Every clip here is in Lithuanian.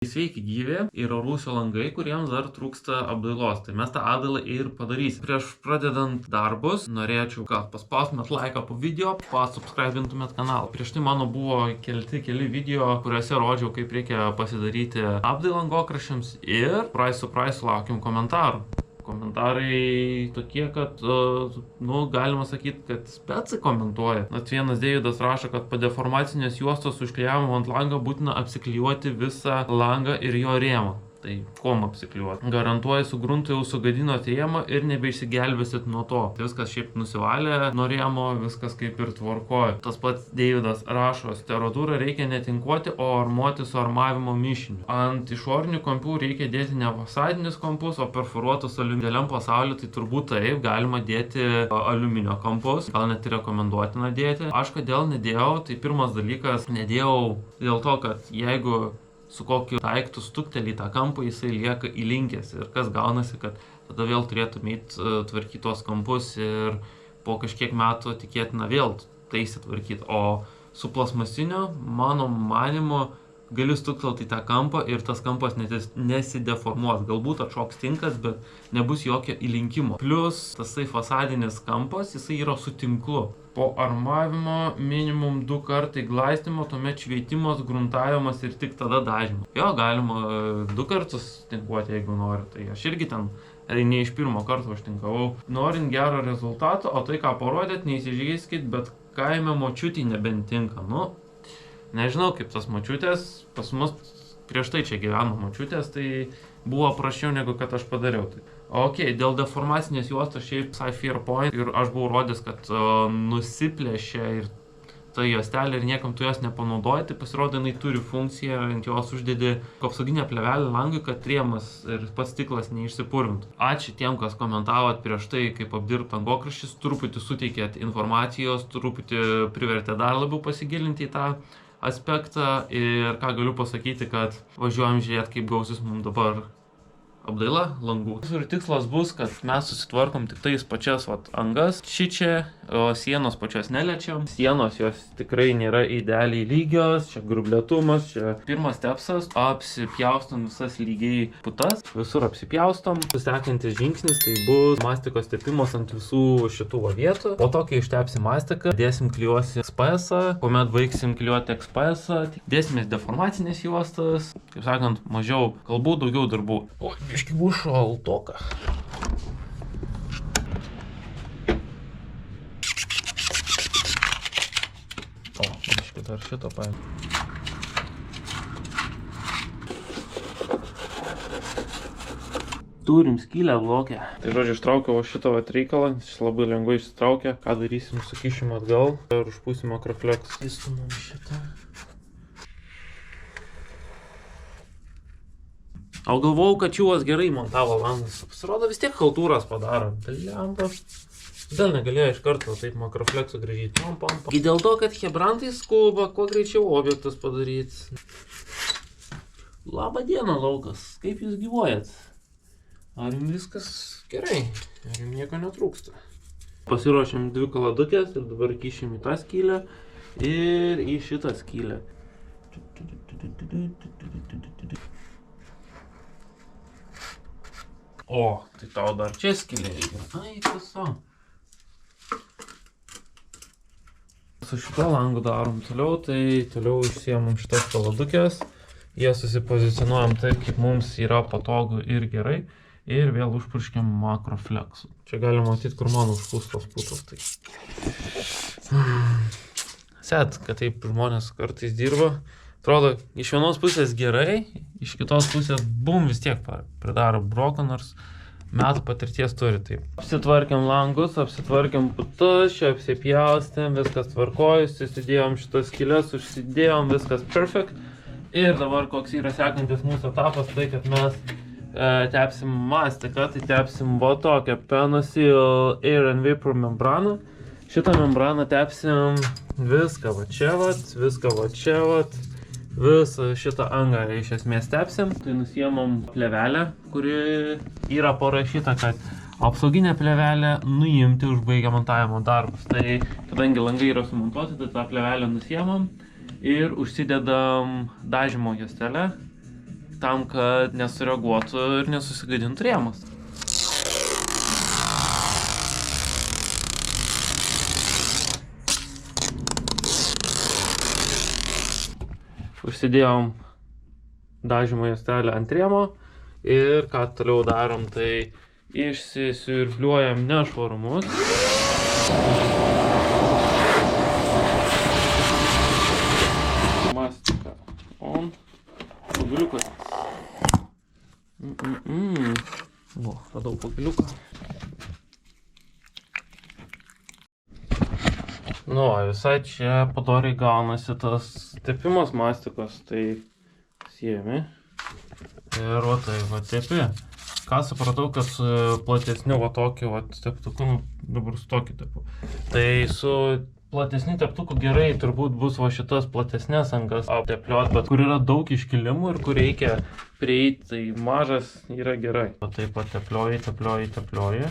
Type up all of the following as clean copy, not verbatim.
Sveiki gyvi, yra Rūsio langai, kuriems dar trūksta apdailos. Tai mes tą apdailą ir padarysim. Prieš pradedant darbus, norėčiau, kad paspaustumėt laiką po video, pasubscribintumėt kanalą. Prieš tai mano buvo keli video, kuriuose rodžiau, kaip reikia pasidaryti apdailą angokraščiams ir surprise laukiam komentarų. Komentarai tokie, kad, galima sakyti, kad specai komentuoja. Net vienas Deividas rašo, kad po deformacinės juostos užklijavimo ant langą būtina apsiklijuoti visą langą ir jo rėmą. Tai kuom apsiklijuoti? Garantuoju, su gruntu jau sugadinot rėmą ir nebeišsigelbėsit nuo to. Viskas šiaip nusivalė nuo rėmo, viskas kaip ir tvarkoja. Tas pats Deividas rašo, stereotūrą reikia netinkuoti, o armuoti su armavimo mišiniu. Ant išorinių kampų reikia dėti ne fasadinius kampus, o perforuotus aliuminiam pasauliu, tai turbūt taip, galima dėti aliuminio kampus. Gal net rekomenduotina dėti. Aš kodėl nedėjau, tai pirmas dalykas, nedėjau dėl to, kad jeigu su kokiu daiktu stuktelį tą kampą, jisai lieka įlinkęs. Ir kas gaunasi, kad tada vėl turėtum tvarkyti tuos kampus ir po kažkiek metų tikėtina vėl taisyti. O su plasmasiniu, mano manimu, gali stuktelti į tą kampą ir tas kampas nesideformuos. Galbūt atšoks tinkas, bet nebus jokio įlinkimo. Plius tasai fasadinis kampas, jisai yra su tinklu. Po armavimo minimum 2 kartai glaistymo, tuomet šveitimas, gruntavimas ir tik tada dažymas. Jo, galima 2 kartus tinkuoti, jeigu nori. Tai aš irgi ten ne iš pirmo karto aš tinkavau. Norint gero rezultato, o tai ką parodėt, neįsižeiskit, bet kaime močiutį nebent tinka. Nežinau kaip tas močiutės, pas mus prieš tai čia gyveno močiutės, tai buvo prašiau negu kad aš padariau. Ok, dėl deformacinės juostos šiaip Fair Point ir aš buvau rodęs, kad nusiplėšė ir ta juostelė ir niekam tu jos nepanaudoji, tai pasirodo, jinai turi funkciją, ant jos uždedi apsauginę plėvelę langui, kad rėmas ir pats stiklas neišsipurvintų. Ačiū tiem, kas komentavot prieš tai, kaip apdirbt angokraščius, truputį suteikėt informacijos, truputį privertė dar labiau pasigilinti į tą aspektą ir ką galiu pasakyti, kad važiuojam žiūrėti, kaip gausis mums dabar apdaila langų. Ir tikslas bus, kad mes susitvarkom tik tais pačias angas šičia, o sienos pačios neliečiam. Sienos jos tikrai nėra idealiai lygios, čia grublėtumas, čia pirmas stepsas, apsipjaustom visas lygiai putas, visur apsipjaustom. Sekantis žingsnis tai bus mastikos tepimas ant visų šitų vietų. Po to, kai ištepsim mastiką, dėsim klijuosi XPS-ą, kuomet baigsim klijuoti XPS-ą, dėsimės deformacinės juostas, kaip sakant, mažiau kalbų, daugiau darbų. Biški bus šaltoka. O, biški dar šito paėmė. Turim skylę blokę. Tai žodžiu, ištraukiau šitą reikalą, jis labai lengvai išsitraukia. Ką darysim, sukišim atgal ir užpūsim akroflex. Įstumam šitą. O galvojau, kad čiūvas gerai montavo langus. Pasirodo, vis tiek haltūras padaro. Blemba. Dėl negalėjo iš karto taip makroflexu gražiai. Ir dėl to, kad hebrantai skuba, kuo greičiau objektus padaryti. Labą dieną, laukas. Kaip jūs gyvuojat? Ar jums viskas gerai? Ar jums nieko netrūksta? Pasiruošėm 2 kaladukės ir dabar kišim į tą skylę ir į šitą skylę. O, tai tau dar čia skylė reikia. Ai, tiesa. Su šito langu darom toliau, tai toliau išsiemam šitas kaladukės. Jie susipozicionuojam taip, kaip mums yra patogu ir gerai. Ir vėl užpurškiam makroflexu. Čia galima matyti, kur mano užpūstos putos. Set, kad taip žmonės kartais dirba. Atrodo, iš vienos pusės gerai, iš kitos pusės bum vis tiek pridaro broko, nors metų patirties turi taip. Apsitvarkiam langus, apsitvarkiam putus, čia apsipjaustėm, viskas tvarkojus, įsidėjom šitas skyles, užsidėjom, viskas perfect. Ir dabar koks yra sekantis mūsų etapas, tai kad mes tepsim mastiką, tai tepsim va tokią Penosil Air and Vapor membraną. Šitą membraną tepsim viską va čia vat, viską va čia vat. Visą šitą angą iš esmės tepsim. Tai nusiemam plėvelę, kuri yra parašyta, kad apsauginę plėvelę nuimti užbaigę montavimo darbus. Tai kadangi langai yra sumontuoti, tai tą plėvelę nusiemam ir užsidedam dažymo juostelę. tam, kad nesureaguotų ir nesusigadintų rėmas. Užsidėjom dažymo juostelę ant rėmo ir ką toliau darom, tai išsisiurbliuojam nešvarumus. Mastika on. Pagaliukas. O, radau pagaliuką. Nu, visai čia padoriai gaunasi tas tepimas mastikos, tai siejami. Ir va tai, va tepi. Ką supratau, kad su platesniu va tokiu va teptuku, nu, dabar su tokiu tepu. Tai su platesniu teptuku gerai turbūt bus va šitas platesnės angas aptepliuot, bet kur yra daug iškilimų ir kur reikia prieiti, tai mažas yra gerai. Va taip pat teplioji, teplioji, teplioji.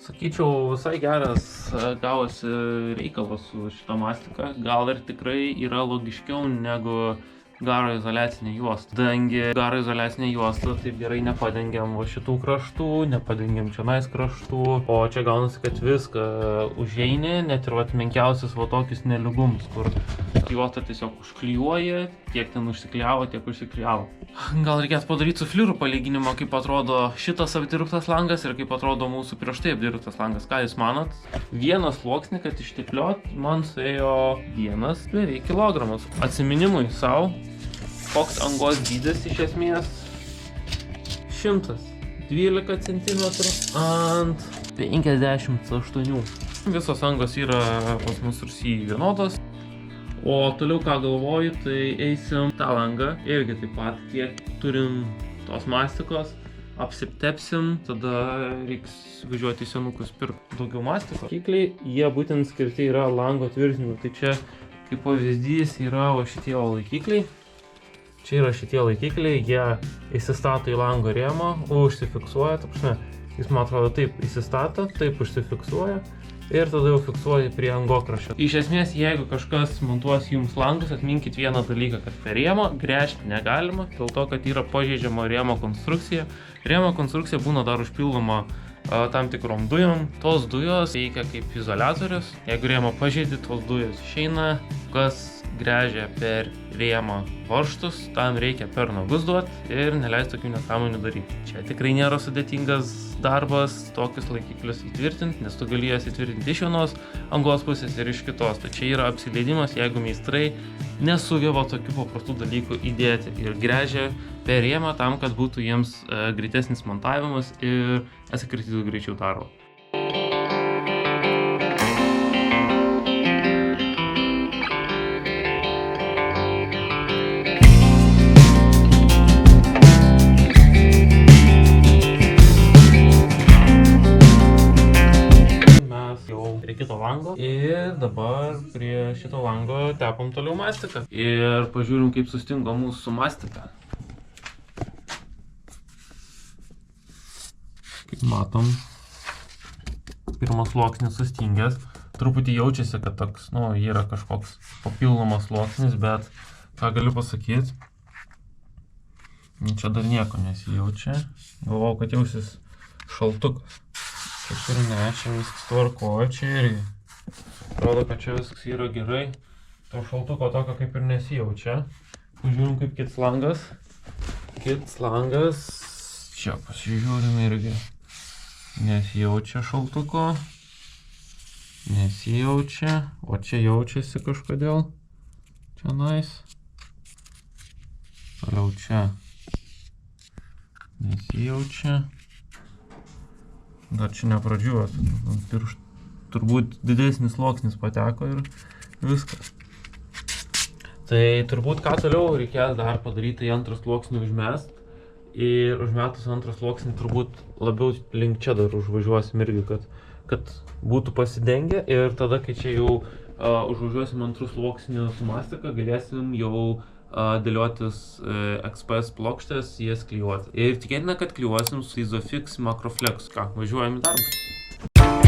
Sakyčiau, visai geras gavosi reikalas su šita mastika. Gal ir tikrai yra logiškiau negu garo izoliacinė juosta. Kadangi garo izoliacinė juosta taip gerai nepadengiam va šitų kraštų, nepadengiam čionais kraštų, o čia gaunasi, kad viską užeini, net ir menkiausius va tokius nelygumus, kur juosta tiesiog užklijuoja, tiek ten užsiklijavo, tiek užsiklijavo. Gal reikės padaryti su fliuru palyginimą, kaip atrodo šitas apdirbtas langas ir kaip atrodo mūsų prieš tai apdirbtas langas. Ką jūs manot? Vieną sluoksnį, kad ištepliot, man suėjo beveik kilogramas. Atsiminimui savo, koks angos dydis iš esmės 112 cm ant 58. Visos angos yra pas mus Rusijai vienodos. O toliau ką galvoju, tai eisim tą langą, irgi taip pat, kiek turim tos mastikos, apsitepsim, tada reiks važiuoti į senukus pirkti daugiau mastikos. Laikikliai, jie būtent skirti yra lango tvirtinimui, tai čia kaip pavyzdys yra va šitie laikikliai. Čia yra šitie laikikliai, jie įsistato į lango rėmą, užsifiksuoja, ta prasme, jis man atrodo taip įsistato, taip užsifiksuoja. Ir tada jau fiksuoji prie angokraščio. Iš esmės, jeigu kažkas montuos jums langus, atminkit vieną dalyką, kad per rėmą gręžti negalima, dėl to, kad yra pažeidžiama rėmo konstrukcija. Rėmo konstrukcija būna dar užpildoma tam tikrom dujom. Tos dujos veikia kaip izoliatorius. Jeigu rėmą pažeidi, tos dujos išeina. Kas gręžia per rėmą varžtus, tam reikia per nagus duoti ir neleisti tokių nesąmonių daryti. Čia tikrai nėra sudėtingas darbas tokius laikiklius įtvirtinti, nes tu gali jas įtvirtinti iš vienos angos pusės ir iš kitos. Tai čia yra apsileidimas, jeigu meistrai nesugeba tokių paprastų dalykų įdėti ir gręžia per rėmą tam, kad būtų jiems greitesnis montavimas ir atsikratytų greičiau darbo. Ir dabar prie šito lango tepam toliau mastiką. Ir pažiūrim, kaip sustingo mūsų mastika. Kaip matom, pirmas sluoksnis sustingęs. Truputį jaučiasi, kad toks, nu, yra kažkoks papildomas sluoksnis, bet ką galiu pasakyti, čia dar nieko nesijaučia. Galvojau, kad jausis šaltukas. Kaip ir ne, čia viskas tvarkoja, čia irgi. Atrodo, kad čia viskas yra gerai. To šaltuko tokio kaip ir nesijaučia. Pažiūrim, kaip kits langas. Kits langas. Čia pasižiūrim irgi. Nesijaučia šaltuko. Nesijaučia. O čia jaučiasi kažkodėl. Čia nais. Toliau čia. Nesijaučia. Dar čia nepradžiuos. Turbūt didesnis sluoksnis pateko ir viskas. Tai turbūt ką toliau reikės dar padaryti, antrą sluoksnį užmest. Ir užmetus antrą sluoksnį turbūt labiau link čia dar užvažiuosim irgi, kad būtų pasidengę. Ir tada, kai čia jau užvažiuosim antrų sluoksnių su mastika, galėsim jau dėliotis XPS plokštės, jas klijuoti. Ir tikėtina, kad klijuosim su Isofix Macroflex. Ką, važiuojam į darbus.